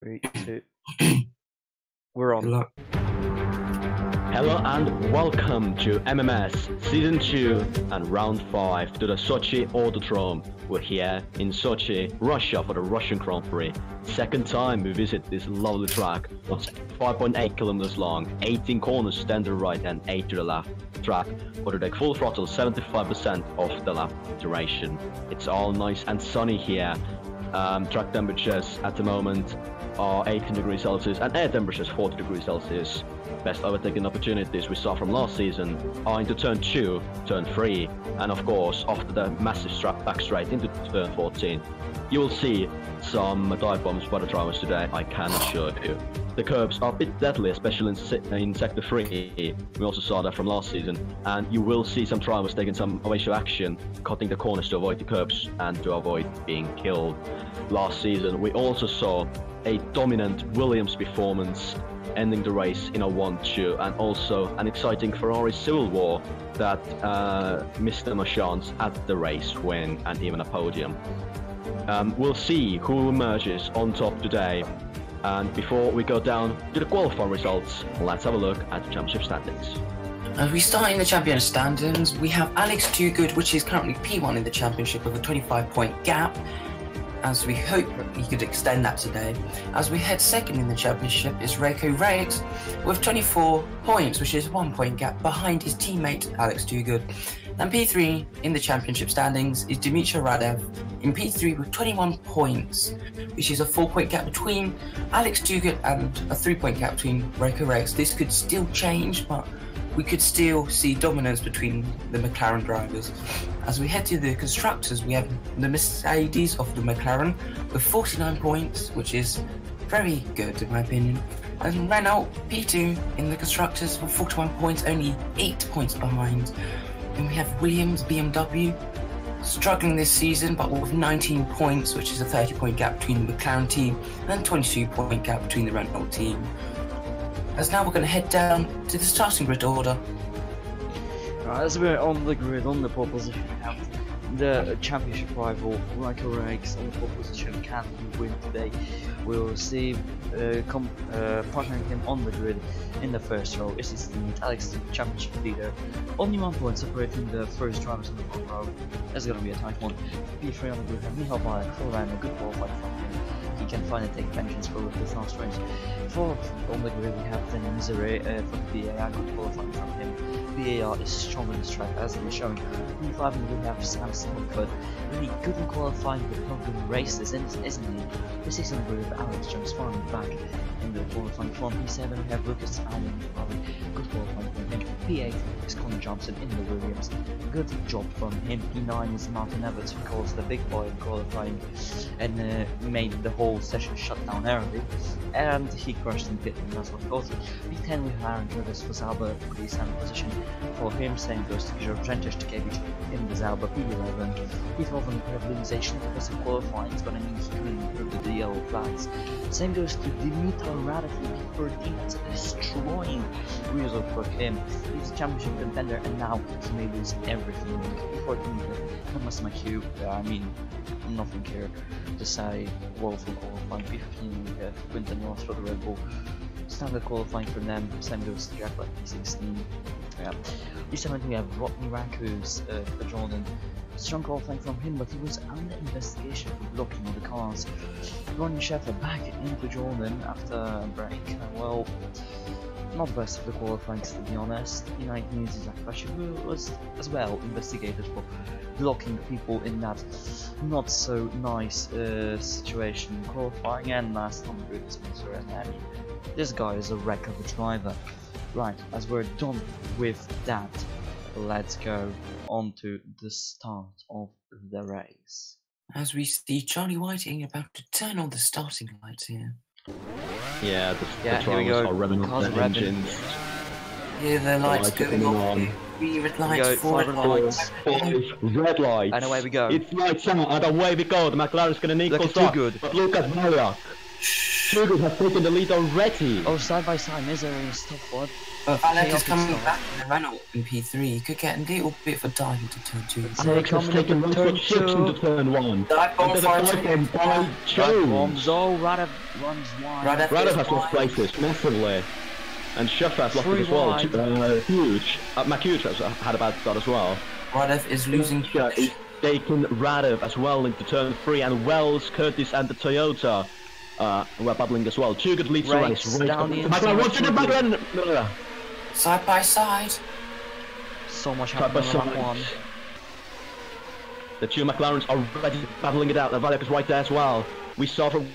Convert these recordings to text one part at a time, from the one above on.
3, 2. We're on. Hello and welcome to MMS Season 2 and Round 5 to the Sochi Autodrome. We're here in Sochi, Russia for the Russian Grand Prix. Second time we visit this lovely track. It's 5.8 kilometers long, 18 corners standard right and 8 to the left. Track for the deck full throttle, 75% of the lap duration. It's all nice and sunny here. Track temperatures at the moment are 18 degrees Celsius and air temperatures 40 degrees Celsius. Best overtaking opportunities we saw from last season are into turn 2, turn 3, and of course after the massive back straight into turn 14. You will see some dive bombs by the drivers today, I can assure you. The curbs are a bit deadly, especially in sector 3. We also saw that from last season, and you will see some drivers taking some evasive action, cutting the corners to avoid the curbs and to avoid being killed. Last season we also saw a dominant Williams performance ending the race in a 1-2, and also an exciting Ferrari civil war that missed them a chance at the race win and even a podium. We'll see who emerges on top today, and before we go down to the qualifying results, let's have a look at the championship standings. As we start in the championship standings, we have Alex Toogood, which is currently P1 in the championship with a 25-point gap, as we hope he could extend that today. As we head second in the championship is Reiko Rex with 24 points, which is a 1-point gap behind his teammate Alex Toogood. And P3 in the championship standings is Dmitry Radev in P3 with 21 points, which is a 4-point gap between Alex Toogood and a 3-point gap between Reiko Rex. This could still change, but we could still see dominance between the McLaren drivers. As we head to the constructors, we have the Mercedes of the McLaren with 49 points, which is very good in my opinion. And Renault P2 in the constructors with 41 points, only 8 points behind. Then we have Williams BMW struggling this season, but with 19 points, which is a 30-point gap between the McLaren team and a 22-point gap between the Renault team. As now we're going to head down to the starting grid order. Right, as we're on the grid, on the pole position, we have the championship rival Reiko Rex on the pole position. Can he win today? We'll receive partnering him on the grid in the first row is his teammate Alex, the championship leader. Only 1 point separating the first drivers in the front row. That's going to be a tight one. P3 on the grid, and Michal Bayer, full round, a good qualifying from him. He can finally take vengeance for the last race. Fourth on the grid we have then Misery from BAR, good qualifying from him. BAR is strong on this track as we're showing. P5 on the grid we have Sam Smallfoot, really good in qualifying with London races, isn't he? P6 on the grid with Alex Jones farming back in the qualifying from P7 we have Lucas Allen, good qualifying from him. P8 is Connor Johnson in the Williams, good job from him. P9 is Martin Everts, who calls the big boy in qualifying and made the whole session shut down early, and he crashed in pit lane as well. P10 we have Aaron Rivers for Zauber, the 7th position for him. Same goes to Grzegorz Brzęczyszkiewicz in the Zauber. P11 P12 on the privatization because of qualifying is going to mean he couldn't improve the yellow flags. Same goes to Dmitry Radev in P13. It's destroying result for him. He's a championship contender and now he may lose everything. P14 Thomas McHugh, I mean nothing here to say. Woeful qualifying. P15 we have Quinton Ross for the Red Bull. Standard qualifying for them. Same goes to Jack like P16. Yeah. P17 we have Rodney Rankus for Jordan. Strong qualifying from him, but he was under investigation for blocking all the cars. Ronnie Sheffer back into Jordan after a break. Well, not the best of the qualifying to be honest. P19 news is Akashibu was as well investigated for blocking people in that not so nice situation qualifying, and last on the grid is Spencer, and I mean, this guy is a wreck of a driver. Right, as we're done with that, let's go on to the start of the race. As we see Charlie Whiting about to turn on the starting lights here. Yeah, the here we go. drivers are revving up their engines. Here the lights going off here. 3 red lights, 4 red lights. 5 red lights. And away we go. It's lights out and away we go. The McLaren's gonna need Look us too up. good. But look at Maria. Too Good has taken the lead already. Oh, side by side, Misery is top one. But Alex is Chaos coming start. back in the Renault in P3. He could get a little bit of a dive into turn 2. Alex has taken one foot chips into turn 1. Dive bomb And there's a for dive bomb by Right Jones. bombs. Oh, Radev runs wide. Radev has lost places massively. And Shuff has lost it as well. Huge. Huge has had a bad start as well. Radev is losing. He's taken Radev as well into turn 3, and Wells, Curtis, and the Toyota were battling as well. Too Good leads the race. Down the McLaren, Side by side. So much Side by happening on that one. side. The two McLarens are already battling it out. The Valek is right there as well. We saw from.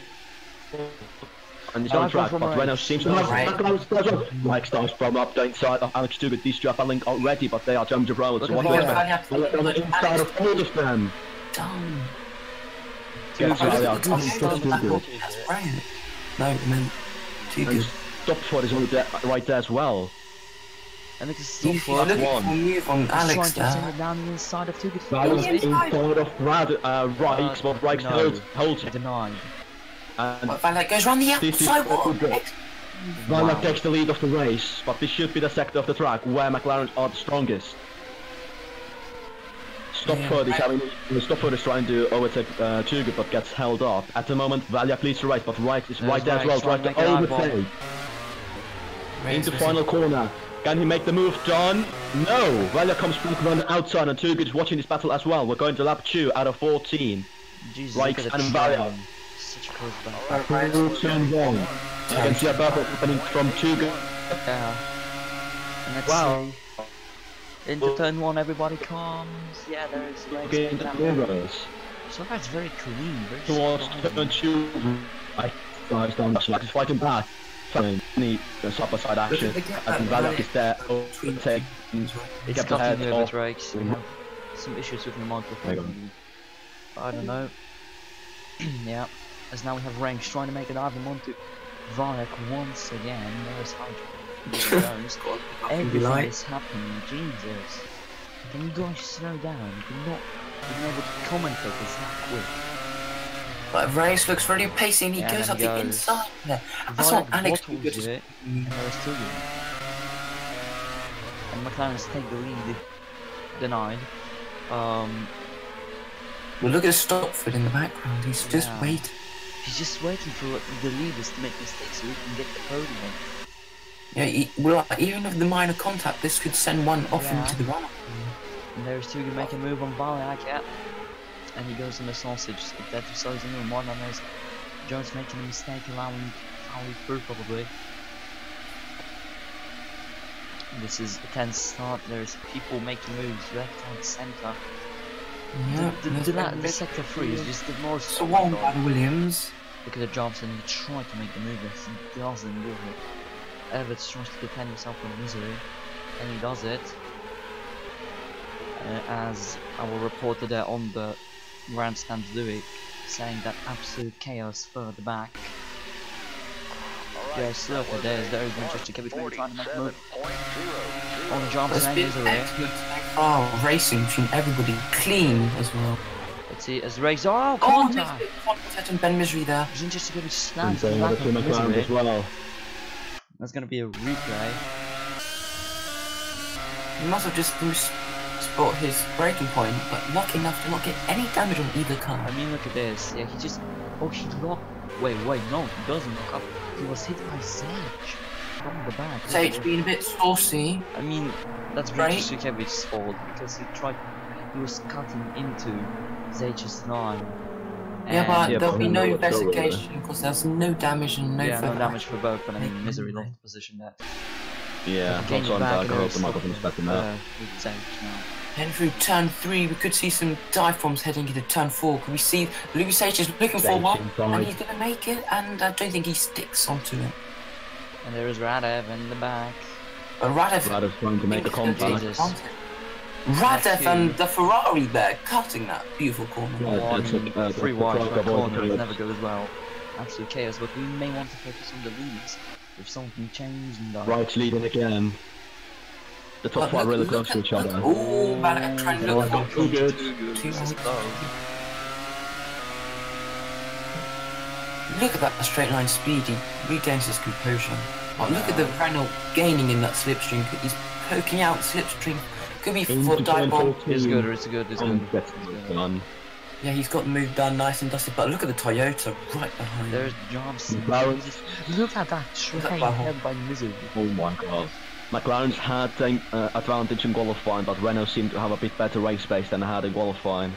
And he's on track, but Renault seems to have McLaren's Mike starts from up the inside of Alex Too Good. These two are battling already, but they are jumping the road. So what on the inside of all of them. Done. Gets Valia. That's brilliant. No, I mean, Too Good. Stopford is right there as well. And it's He's still for looking for a move on Alex trying to there. send it down the inside of Too Good. Valia's inside of Reichs, but Reichs holds it. Denied. And But Valek goes round the outside wall. Valia takes the lead of the race, but this should be the sector of the track where McLaren are the strongest. Stopford is trying to overtake Too Good, but gets held up. At the moment, Valia leads the race, but Reichs is right there as well, trying to overtake. Into final corner. Can he make the move, John? No! Valia comes back around the outside, and Too Good is watching this battle as well. We're going to lap 2 out of 14. Jesus, Reichs and Valia. Such a close battle. Turn 1. You can see a battle happening from Too Good. Yeah. And let's see. Into turn 1, everybody comes. Yeah, there is Again, the mirrors. So that's very clean, very Towards surprising. turn 2. I drives down the slack, he's fighting back. Need side by side action. And Valak is there. Overtake. He It's kept the head cutting over off. Reichs. We have some issues with the microphone. I don't know. Yeah. As now we have Ranks trying to make it dive onto Valak once again. There's Jones. Everything is happening. Jesus. Can you guys slow down? You're not being able to commentate this that quick. But Race looks really pacey and he goes up the inside there. That's what Alex bottles it, and there's Too Good. And McLaren's take the lead. Denied. Well, look at Stopford in the background. He's just waiting. He's just waiting for the leaders to make mistakes so he can get the podium. Yeah, well, even with the minor contact, this could send one off into the run. And there's Too Good making a move on Valak, yeah. And he goes in the sausage. That results in one, and there's Jones making a mistake, allowing through probably. This is a tense start. There's people making moves left and center. Yeah, the sector 3 is just the more so one by Williams. Look at Johnson, he tried to make the move, he doesn't do it. Everett tries to defend himself from Misery, and he does it. As our reporter there on the grandstand doing, saying that absolute chaos further back. Yes, look at this, there is Manchester Kevin trying to make a move. On Johnson and Misery. Oh, racing between everybody, clean as well. Let's see, as the race, oh, contact! Contact and Ben Misery there. He's just Kevin slams the back of Misery. as well. That's gonna be a replay. He must have just spot his braking point, but not enough to not get any damage on either car. I mean, look at this. Yeah, he just. Oh, he locked. Wait, no, he doesn't lock up. He was hit by Sage from the back. Sage being a bit saucy. I mean, that's right? Sukevich's fault because he was cutting into Sage's line. Yeah, but there'll be no investigation because there's no damage and no no damage for both, but I mean, Misery lost the position there. Yeah, that's on back. I hope the microphone's better now. With Sage now. Then through turn 3, we could see some dive bombs heading into turn 4. Can we see Louis Sage is looking for one, and he's going to make it, and I don't think he sticks onto it. And there is Radev in the back. But Radev's trying to make a contact. Radev and the Ferrari there, cutting that beautiful corner. Yeah, free wide for a corner, it never goes well. Absolute chaos, but we may want to focus on the leads. If something changed and Right, leading again. The top 5 really close to each other. Oh, man, trying to look for Too Good. Look at that straight line speed. He regains his composure. Oh, look at the Renault gaining in that slipstream. He's poking out slipstream. Could be for dive bomb. It's good. It's good. It's good. Yeah, he's got the move done nice and dusty. But look at the Toyota right behind. There's jumps. Look at that straight head by Misery. Oh my god. McLaren's had an advantage in qualifying, but Renault seemed to have a bit better race pace than they had in qualifying.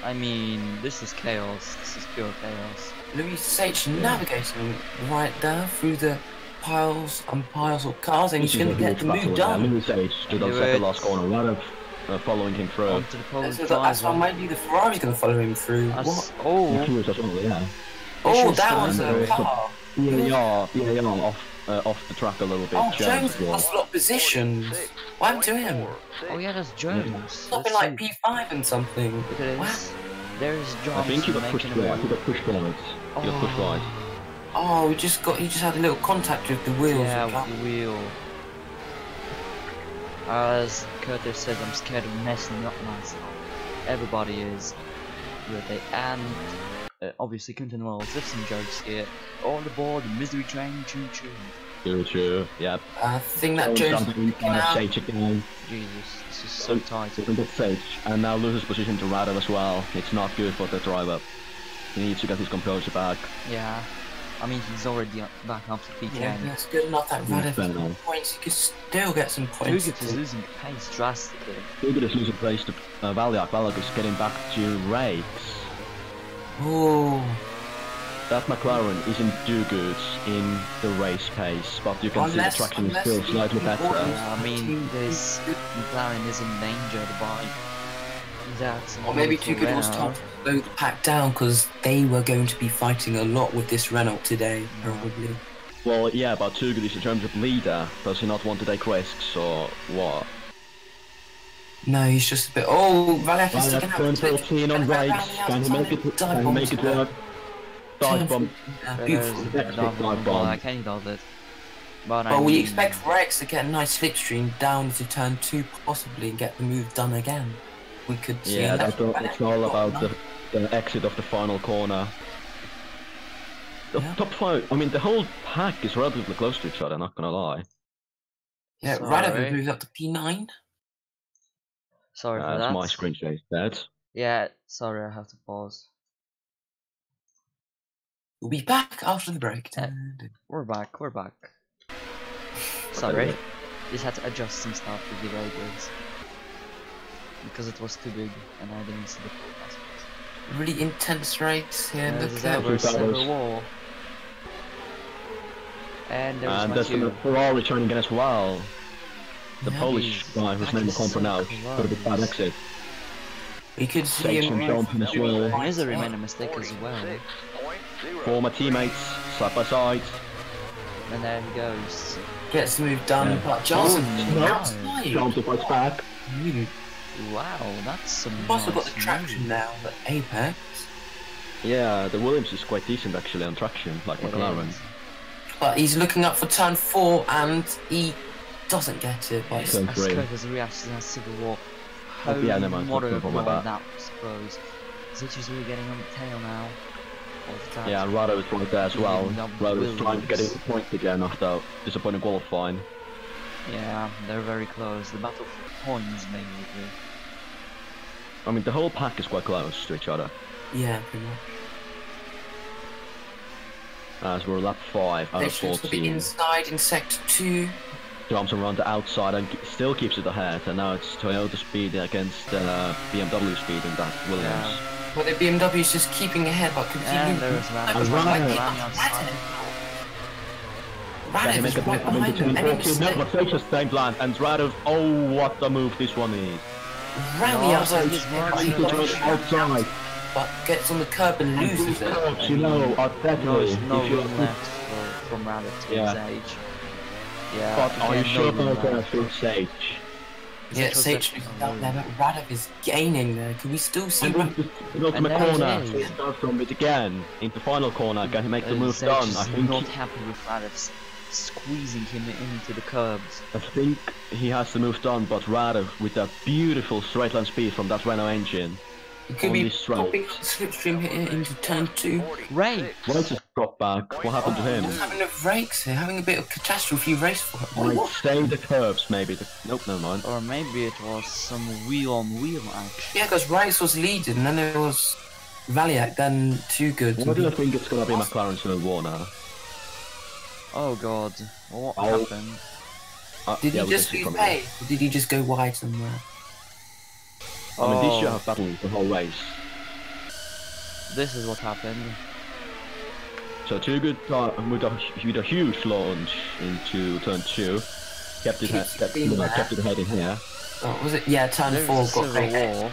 I mean, this is chaos. This is pure chaos. Louis Sage navigating right there through the piles and piles of cars, and he's going to get the move done. Louis Sage stood outside the last corner, right of following him through. That's why maybe the Ferrari's going to follow him through. What? Oh, that was a car. Yeah, off the track a little bit. Oh, Jones lost a lot of positions. What happened to him? Oh yeah, that's Jones. Something like P5 and something. Look at this. There's Jones. I think he got pushed right. He got pushed right. He got pushed right. Oh, he just had a little contact with the wheels. Yeah, with the wheel. As Curtis says, I'm scared of messing up myself. Everybody is. And obviously Quinton Wells, there's some jokes here. On the board, the misery train, choo choo. Choo, yep. I think that Jones Sage again. Jesus, this is so tight. Sage, and now loses position to Rado as well. It's not good for the driver. He needs to get his composure back. Yeah. I mean, he's already back up to P10. Yeah, that's good enough that Radev has points. He could still get some points. Tugut is losing pace drastically. Tugut is losing pace to Valiak. Valiak is getting back to race. Oh. That McLaren isn't too good in the race pace, but you can see the traction is still slightly better. I mean, this McLaren is in danger by that. Or maybe Tugut was told to slow the pack down because they were going to be fighting a lot with this Renault today, probably. Well, yeah, but Tugut is a championship leader. Does he not want to take risks or what? No, he's just a bit. Oh, Valiak is taking out. Turn 14 on brakes. Can he make it? Can he make it work? Dive bomb. Beautiful. Dive bomb. Can he does it? But we expect Rex to get a nice slipstream down to turn 2 possibly and get the move done again. We could see. Yeah, it's all about the exit of the final corner. The top 5. I mean, the whole pack is relatively close to each other. Not gonna lie. Yeah, Radev moved up to P9. Sorry for that. That's my screen share dead. Yeah, sorry, I have to pause. We'll be back after the break. We're back. Sorry, just had to adjust some stuff with the radios because it was too big and I didn't see the full. Really intense race here. Look at the wall. And there's a Ferrari trying again as well. The Polish guy whose name I can't pronounce got a bit bad exit. We could see him jumping as well. Misery made a mistake as well. Former teammates, side by side. And there he goes. Gets the move done, but Johnson Johnson fights back. Wow, that's some must have got the traction now, but Apex. Yeah, the Williams is quite decent actually on traction, like McLaren. But he's looking up for turn 4 and he doesn't get it. Turn 3. As a reaction to that Civil War. Yeah, never mind. What a that, I suppose. Zitch really getting on the tail now. Yeah, and Rado is right there as well. Rado is trying to get into points again after disappointing qualifying. Yeah, they're very close. The battle for points, maybe. I mean, the whole pack is quite close to each other. Yeah, pretty much. As we're lap 5 out of 14. Be inside in sector 2. Jumps around the outside and still keeps it ahead, and now it's Toyota speed against BMW speed in that Williams. Yeah. But the BMW is just keeping ahead, but completely. Radev is right behind him. Takes a same plan, and Radev, oh, what a move this one is. Rally outside, but gets on the curb and loses it. You know, there's no room left from Radev to his age. Yeah, but are you sure about that for Sage? Yeah, Sage is out there, but Radev is gaining there. Can we still see Radev? The ultimate corner, he starts from it again, into final corner, can he make the move done? I think not happy with Radev squeezing him into the curbs. I think he has the move done, but Radev, with that beautiful straight line speed from that Renault engine, He could On be this straight. popping up the slipstream here into turn 2. Ray! Right just dropped back. What happened to him? He's having a race here, having a bit of catastrophe race for him. Might stay the curbs, maybe. Nope, never mind. Or maybe it was some wheel-on-wheel action. Yeah, because Rice was leading, and then there was Valiak, then Too Good. What do you think it's gonna be McLaren Civil War now? Oh god, what Oh. happened? Did yeah, he we just can see lose coming. pay? Or did he just go wide somewhere? I mean, these Oh. should have battled the whole race. This is what happened. So Too Good with a huge launch into turn 2. Kept it ahead in here. Oh, was it? Yeah, turn There's 4 a got civil great. war.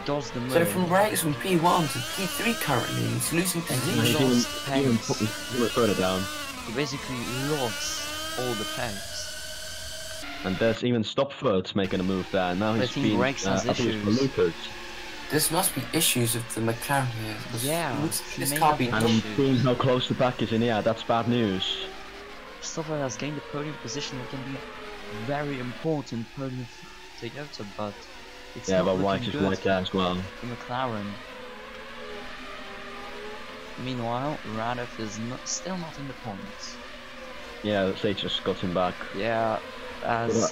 Does the move. So from Rice from P1 to P3 currently, he's losing And he position. lost Even pace. further down. He basically lost all the pace. And there's even Stopford making a move there. Now I he's think been Rex has abused for issues. Lucas. This must be issues with the McLaren here. because Yeah, he this may can't have be an done. And issue. seeing how close the back is in here, that's bad news. Stoffer has gained the podium position that can be a very important podium for Toyota, but it's Yeah, not but looking White is good right there as well. for McLaren. Meanwhile, Radov is still not in the points. Yeah, they just got him back. Yeah, as With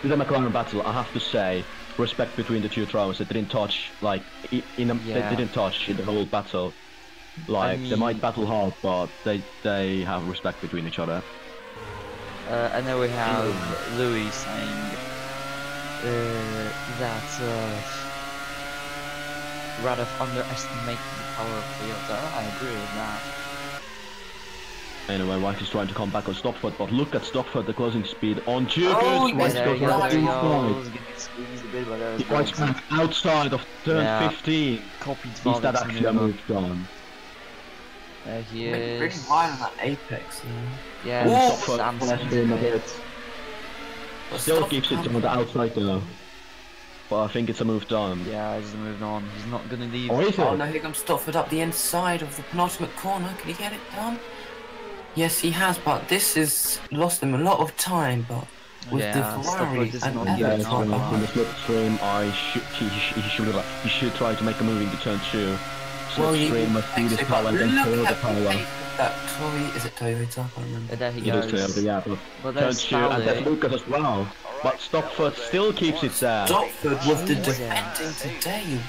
the McLaren battle, I have to say, respect between the two drivers. They didn't touch, like, they didn't touch in the whole battle. Like, they might battle hard, but they have respect between each other. and then we have Louis saying that Radov underestimated the power of Toyota. I agree with that. Anyway, White is trying to come back on Stopford, but look at Stopford, the closing speed on Jugas. Oh, White yes, There he goes goes, right there he inside. goes, getting squeezed a bit, but there White's back outside of turn Yeah. 15. copied Is that Valdek's actually a maneuver. move done? There he Pretty is. wide on that apex. Yeah, Ooh, Sam Still keeps it on the outside though. But I think it's a move done. Yeah, he's moved on. He's not gonna leave. Or is Oh it? no, here comes Stopford up the inside of the penultimate corner. Can he get it done? Yes, he has, but this has lost him a lot of time. But with Yeah, the Ferrari Stopford is and not Yeah, getting it's on. going up in the slipstream. He should try to make a move into turn 2. Slipstream, Mercedes power, and then look Toyota at the power. pace of that Toy. Is it Toyota? I can't remember. There he It is goes. Toyota, yeah, but But turn there's 2, and there's Fowley. Lucas as well. But Stopford still keeps it there. Stopford with the Jesus. defending today.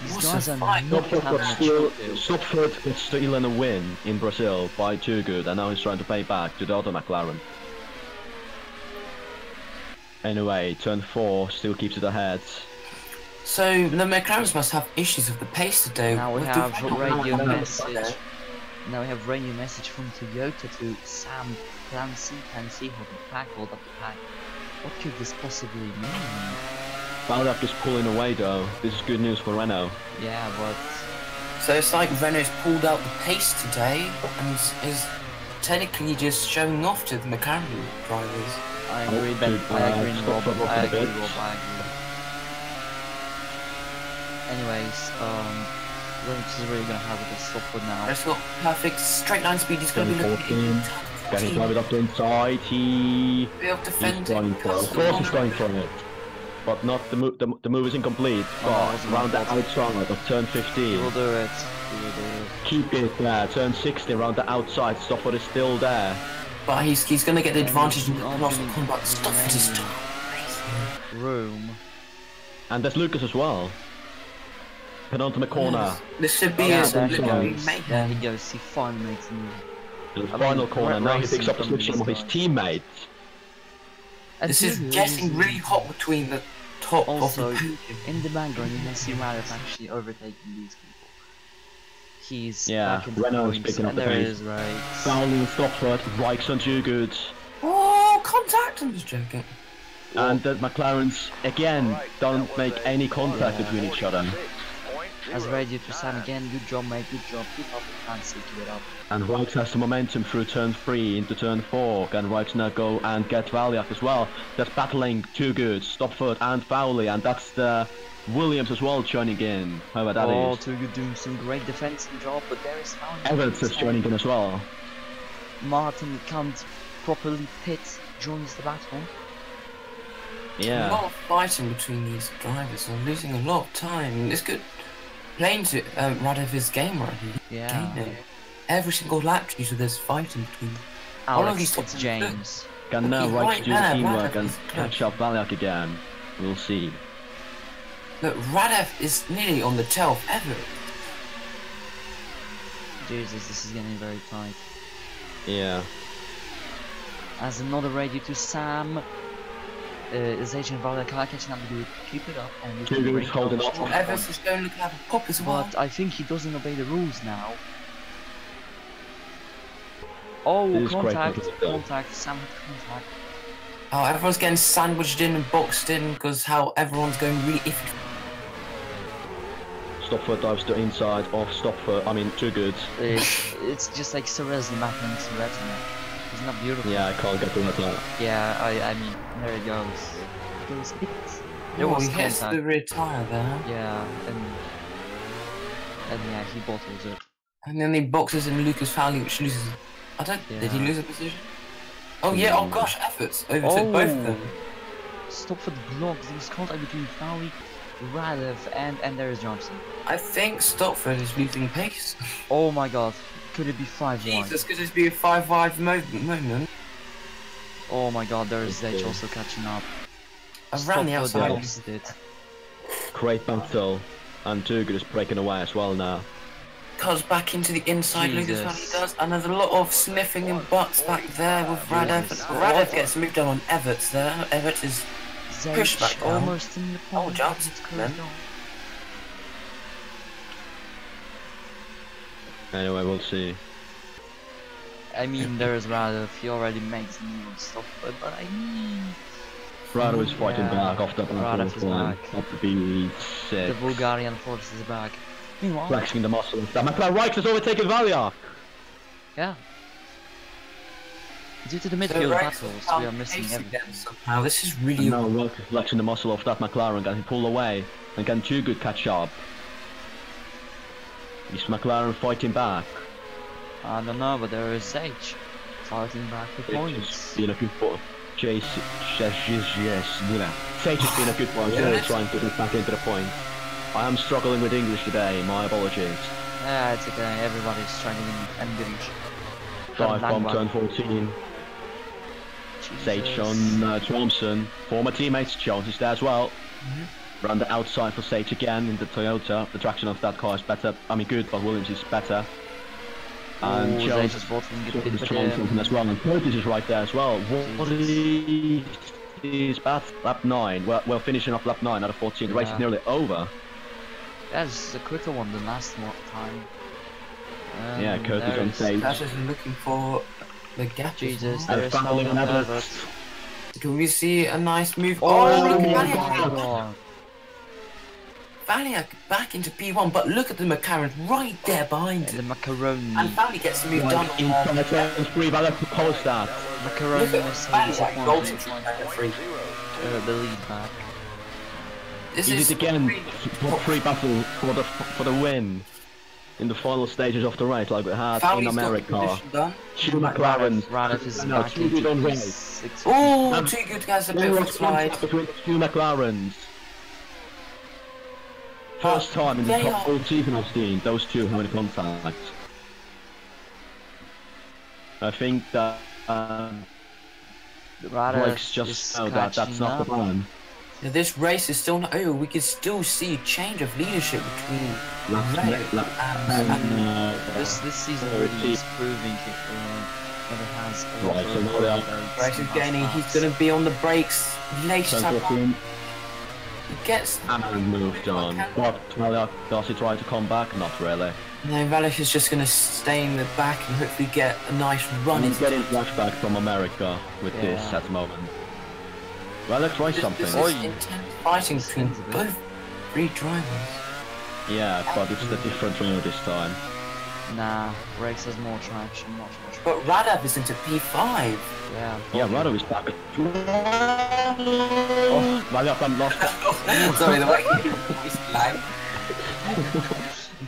These What's guys a are fight? not Stopford having got a still, trophy. Stopford got stolen a win in Brazil by Too Good, and now he's trying to pay back to the other McLaren. Anyway, turn 4 still keeps it ahead. So the McLarens must have issues with the pace today. Now we with have the radio Renault message. Now we have radio message from Toyota to Sam Clancy. Can see hold the pack, hold up the pack. What could this possibly mean? Baldak is pulling away though. This is good news for Renault. Yeah, but So it's like Renault's pulled out the pace today and is technically just showing off to the McLaren drivers. I agree, Oh, Ben. dude, I agree, stop Rob. for I a agree, bit. Rob. I agree. Anyways, Lynch is really gonna have it to stop with now. It's got perfect straight line speed. He's going to be looking at Can he drive it up the inside? He Be able to he's defend going it. for it. Of course he's going for it. But not the move. The move is incomplete. Oh, But wasn't around the incomplete. outside of turn 15. He will do it. He will do it. Keep it there. Turn 60 around the outside. Stopford is still there. But he's going to get the advantage in the I'm last gonna- combat. Stuff it is Room. And there's Lucas as well. Penultimate corner. This should be Yeah, a there he literally goes. mayhem. There he goes. He finally makes a move. In the I final mean, corner. Now he racing picks up the from switch of these his guys. teammates. And This is Tugu getting really hot between the top Also, of the podium. in the background, you can see Radov actually overtaking these people. He's Yeah, back in the Renault is points, picking up and the there pace. is right. Fowling Stopford. Rikes on Too Good. Oh, contact! I'm just joking. And the McLarens again don't make any contact between each other. As radio to Sam again, good job mate, good job. Keep up the fancy, keep it up. And Rikes has the momentum through turn 3 into turn 4. Can Rikes now go and get Valiak as well? That's battling Too Good, Stopford and Fowley, and that's the Williams as well joining in. However that Oh, is. Tugu doing some great defensive job, but there is Fowley. Evans is joining in as well. Martin can't properly pit, joins the battle. A Yeah. lot of fighting between these drivers. They're losing a lot of time. This could playing to Radev's game already. Yeah. Gaining. Every single lap due to this fighting between all of these Alex, it's top James. Can now Look, right right to do there, the teamwork Radev and is catch close. up Valiak again. We'll see. Look, Radev is nearly on the tail of Everett. Jesus, this is getting very tight. Yeah. As another radio to Sam. Zage and Valak are catching up to keep it up and we Two can dudes break holding down up. strong Everett points. is going to have a pop as well. But I think he doesn't obey the rules now. Oh, This is great contact, control. contact, Sam had contact. Oh, everyone's getting sandwiched in and boxed in because how everyone's going really iffy. Stop foot dives to inside, off, stop foot, I mean, too good. It's just like Serezny back and Serezny. Isn't that beautiful? Yeah, I can't get to that. Yeah, I mean, there it goes. Those hits. There Oh, was he hits contact. the rear tire there. Yeah, and yeah, he bottles it. And then he boxes in Lucas Fowley, which loses. I don't. Did he Yeah. lose a position? Oh yeah. Oh gosh, efforts overtook Oh. both of them. Stop for the blocks. There was contact between Fowley, Radev, and there is Johnson. I think Stopford is losing pace. Oh my god, could it be 5-1? Jesus, could this be a 5-5 moment? Oh my god, there is Zage Okay. also catching up. Around the Stopford outside. lost it. Great battle. And too good is breaking away as well now. Cuts back into the inside, Lucas Jesus. Fowley does, and there's a lot of sniffing and butts back there with Radev. Jesus. Radev gets moved on Everts there. Everett is Zage Push back down. almost in the Oh, point. Johnson It's then. closed off. Anyway, we'll see. I mean, there is Radev. He already makes new stuff, but I mean, Rado is fighting Yeah. back off the Radev is back. Up to be the 6. Bulgarian force is back. Meanwhile, Flexing the muscle. That McLaren Reichs has overtaken Valiak! yeah. Due to the So midfield Rex battles, found we are missing pace everything. again somehow. This is really. And now Reichs is flexing the muscle of that McLaren and he pulled away. And can too good catch up. Is McLaren fighting back? I don't know, but there is Sage fighting back for It's points. been a good point. Sage has been a good point, trying to get back into the point. I am struggling with English today, my apologies. Yeah, it's okay. Everybody's struggling and English. Drive bomb turn 14. Sage on Thompson. Former teammates, Jones is there as well. Run the outside for Sage again in the Toyota. The traction of that car is better. I mean good, but Williams is better. And Sage Jones is bottling it is with trying him. something as well. And Curtis is right there as well. What is lap 9? Well, finishing off lap 9 out of 14. The race Yeah. is nearly over. That's a quicker one than last time. Yeah, Curtis there on is- Sage. That's just looking for the gap. Jesus, as well. there is Fowling Fowling and and Everett. Can we see a nice move? Oh, look my at Valiak. god. Valiak back into P1, but look at the McLaren right there behind The him. macaroni. And Valley gets moved on. Inside turn 3, Valiak proposed that. Macaroni Look at was Valiak goals in disappointing. free. The lead back. This He is did again. really- Top 3 battle for the win. In the final stages of the race, like we had in Valley's got the America. position done. Two McLarens. Radev is No, back two good on into race. six. Oh, Um, too good guys, a There bit of a was slide. contact between the two McLarens. First time in the They are- whole season I've seen those two having contact. I think that Radev Blake's just is know that that's catching not the up. plan. Now, this race is still not over. We can still see a change of leadership between Red and This season really is proving that it has a lot Right, so of now they are- roads Bryce is and gaining. He's fast going to be on the brakes. Late Turn time. 14 He gets. and moved on. But does he try to come back? Not really. No, Valish is just going to stay in the back and hopefully get a nice run. He's into getting flashback from America with this Yeah. at the moment. Well, let's try something. This Oi. is intense fighting between This is a bit- both three drivers. Yeah, but it's the different driver this time. Nah, Rex has more traction, much more traction. But Radav is into P5. Yeah, Yeah, Rado is back. Oh, I'm lost. Sorry, the way he's like.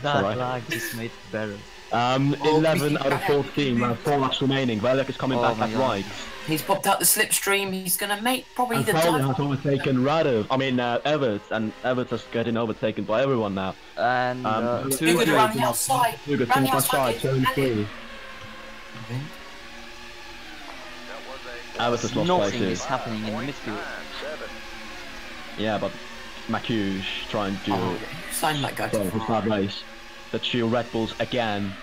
that Alright. lag just made it better. 11 out of 14, 4 laps remaining. Valiak is coming back at right. He's popped out the slipstream. He's gonna make probably the Valiak time. has overtaken Everts, and Everts is getting overtaken by everyone now. And Too good around the outside. Too good, outside, turn 3. Everts has lost nothing places. is happening in the midfield. Yeah, but Macuge trying to sign that guy to start race. The 2 Red Bulls again.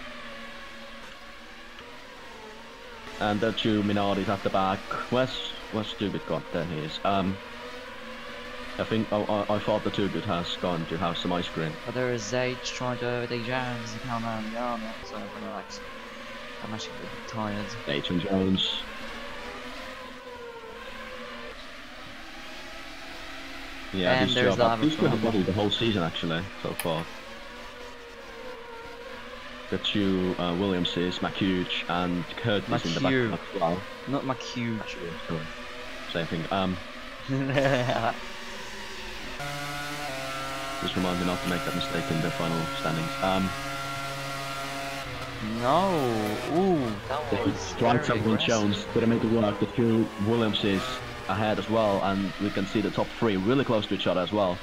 And the 2 Minardis at the back. Where's Stupid gone? There he is. I think I thought the Too Good has gone to have some ice cream. But there is Zage trying to overtake Jones. He can't so relax. I'm actually a bit tired. Zage and Jones. Yeah, And these there's the two have bodied the whole season actually so far. The 2 Williamses, Macuge and Curtis in the back as well. Not Macuge. Sorry. Same thing. Just remind me not to make that mistake in the final standings. No. Ooh, that was Right someone Jones didn't make it work. The 2 Williamses ahead as well, and we can see the top 3 really close to each other as well.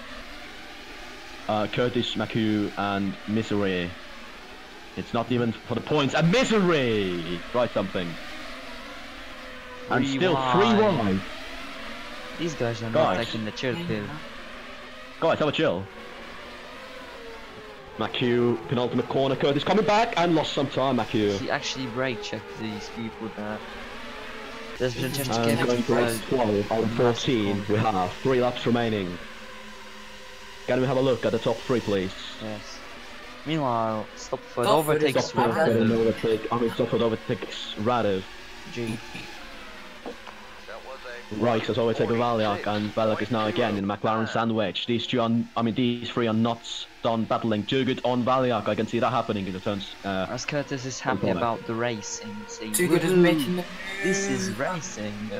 Curtis, Macu and Misery. It's not even for the points. And Misery! Write something. And still 3 wide. These guys are not taking the chill pill. Guys, have a chill. Macu, penultimate corner. Curtis coming back and lost some time, Macu. He actually brake checked these people there. There's been a chance to And get going to 12 out of 14, we have 3 laps remaining. Can we have a look at the top 3, please? Yes. Meanwhile, Stopford overtakes Stopford overtakes Radev. G. Reichs has overtaken Valiak, and Valiak is now again in the McLaren sandwich. These 3 are not done battling. Too good on Valiak. I can see that happening in the turns. As Curtis is happy about the racing. Too good is making the This is racing.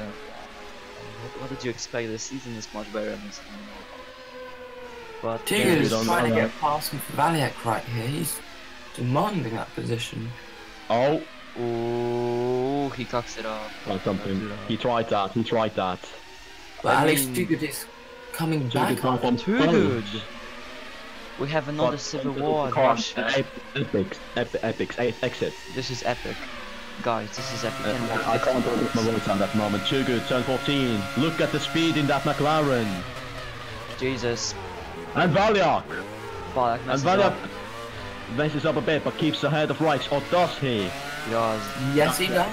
What did you expect? The season is much better than this. But Too good is trying to get past Valiak right here. He's demanding that position. Oh. Ooh, he cocks it up. Something. He tried that. But Alex Too Good is coming back. Too good. We have another civil war in Russia. Epics, exit. This is epic. Guys, this is epic. I can't put my words on that moment. Too good, turn 14. Look at the speed in that McLaren. Jesus. And Valiak. Valiak messes up a bit, but keeps ahead of Reichs. Or does he? Yes, he does.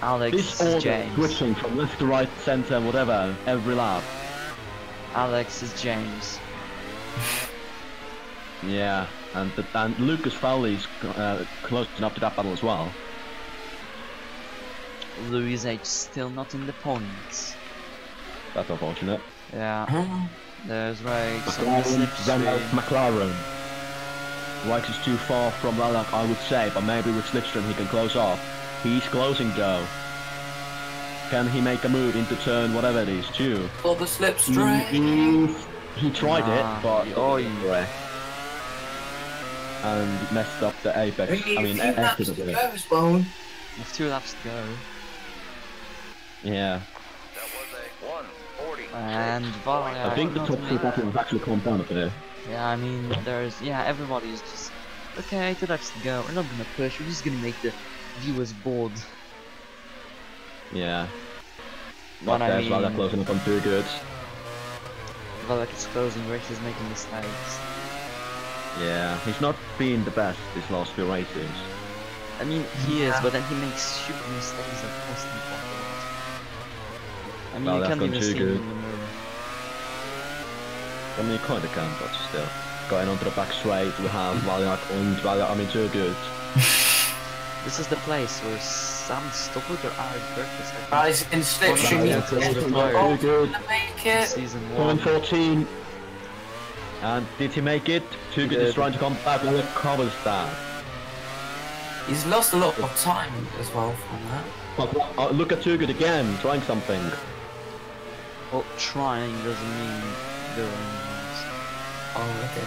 Alex this order James. Switching from left to right, center, whatever, every lap. Alex is James. Yeah, and Lucas Fowley's close enough to that battle as well. Louis H still not in the points. That's unfortunate. Yeah. There's Reichs. McLaren. Reichs is too far from Valiak, I would say, but maybe with Slipstream he can close off. He's closing though. Can he make a move into turn whatever it is, 2? For the Slipstream. He tried it, but and messed up the apex. I mean, exit of it. With 2 laps to go. Yeah. And Valiak. I think the top 3 battle was actually calmed down a bit. Yeah, I mean, everybody's just, okay, 2 laps to go, we're not gonna push, we're just gonna make the viewers bored. Yeah. But I mean, Valiak closing up on Too Good. Valiak is closing, Reichs is making mistakes. Yeah, he's not been the best these last few races. I mean, he is, but then he makes stupid mistakes that cost him a lot. I mean, you can't even see him in the mirror. I mean, you kind of can, but still. Going onto the back straight, we have Valiak and Valiak, I mean, Too Good. This is the place where Sam Stopford or Aaron Curtis. He's in Slipstream. Too Good. Make it. Season 1. 14. And did he make it? Too Good is trying to come back, Valiak covers that. He's lost a lot of time as well from that. But look at Too Good again, trying something. Well, trying doesn't mean doing. Oh, okay.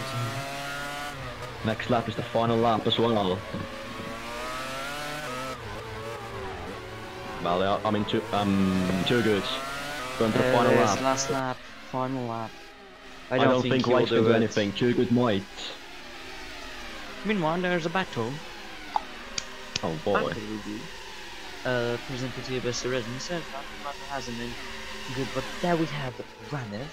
Next lap is the final lap as well. Well, I mean, too good. Going to the final lap. Last lap, final lap. I don't think he'll Rice can do anything. Too good might. Meanwhile, there's a battle. Oh boy. Presented to you by Sir said that hasn't been good, but there we have Ranev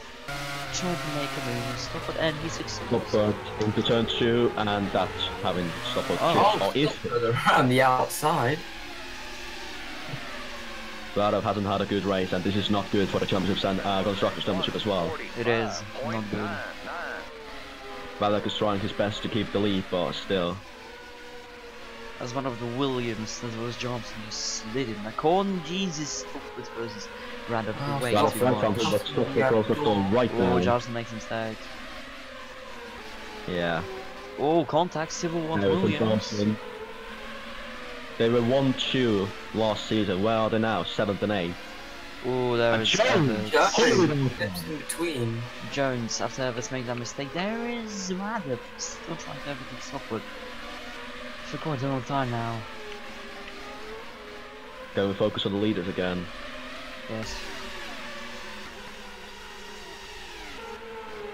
trying to make a move and stop it, and he succeeds. Stop into turn 2, and that's having stop it. Around the outside. Radov hasn't had a good race, and this is not good for the Championships and Constructors Championship as well. It is not good. Radov is trying his best to keep the lead, but still. As one of the Williams, that was Johnson just slid in the corner. Jesus, this versus Radov way too much. Right oh, Johnson makes a mistake. Yeah. Oh, contact, Civil War Williams. They were 1-2 last season. Where are they now? 7th and 8th. Oh, there is Jones in between. Jones, after Evers made that mistake, there is Radov still trying to everything stopward for quite a long time now. Going to focus on the leaders again. Yes.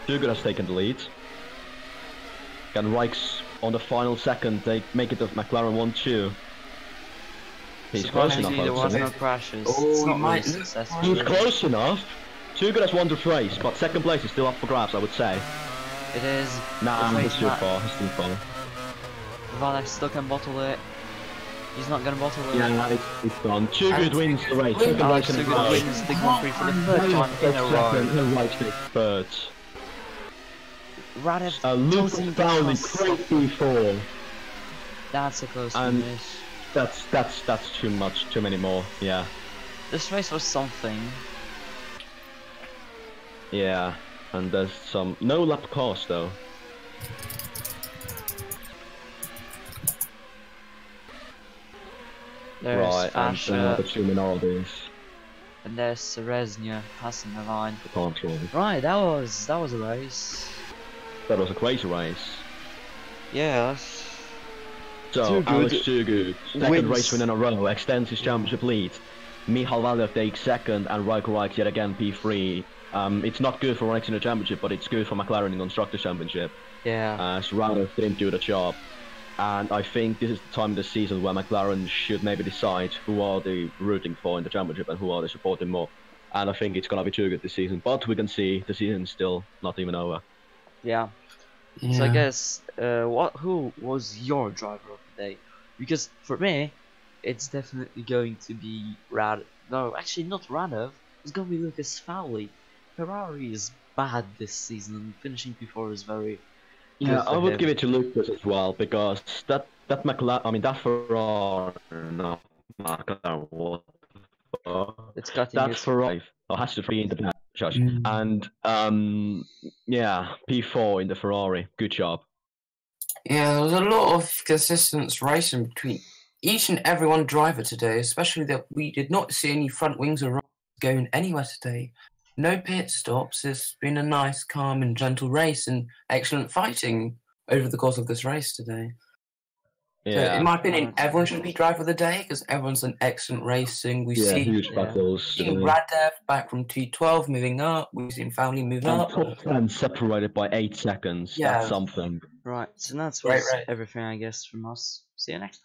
Dugan has taken the lead. And Reichs on the final second, they make it to McLaren 1-2. He's close enough. There was no crashes. Oh, it's not really successful. He's close enough. Dugan has won the race, but second place is still up for grabs, I would say. It is. Nah, it's too far. It's too far. Valek still can bottle it. He's not gonna bottle it. Yeah, it's gone. Good wins the race. Second race in a row. Wins the Grand Prix for the third time in a row. And Reichs takes third. Radov Luke down in crazy fall. That's a close And finish. That's too much. Too many more. Yeah. This race was something. Yeah, and there's some no lap cost though. There's Right, Asher, and the two minorities. and there's Sereznia passing the line. Control. Right, that was a race. That was a crazy race. Yeah. So, Too Alex good. Too Good, second Wins. race win in a row, extends his championship lead. Michal Valjev takes second, and Raikko Reichs yet again P3. It's not good for Reichs in the championship, but it's good for McLaren in the Constructors' Championship. Yeah. As Radov didn't do the job. And I think this is the time of the season where McLaren should maybe decide who are they rooting for in the championship and who are they supporting more. And I think it's gonna be Too Good this season, but we can see the season's still not even over. Yeah. So I guess, who was your driver of the day? Because for me, it's definitely going to be No, actually not Radov. It's going to be Lucas Fowley. Ferrari is bad this season. Finishing P4 is very. Yeah, I would him. give it to Lucas as well because that McLaren, I mean that Ferrari, no McLaren, what? It's cutting That his Ferrari has to be in the back, Josh. And yeah, P4 in the Ferrari, good job. Yeah, there was a lot of consistent racing between each and every one driver today, especially that we did not see any front wings or going anywhere today. No pit stops. It's been a nice, calm and gentle race and excellent fighting over the course of this race today. Yeah. So in my opinion, everyone should be driver of the day because everyone's done excellent racing. We've seen huge battles. Radev back from T12 moving up. We've seen Family moving up. Top 10 separated by 8 seconds. Yeah. That's something. Right, so that's Right. everything I guess from us. See you next time.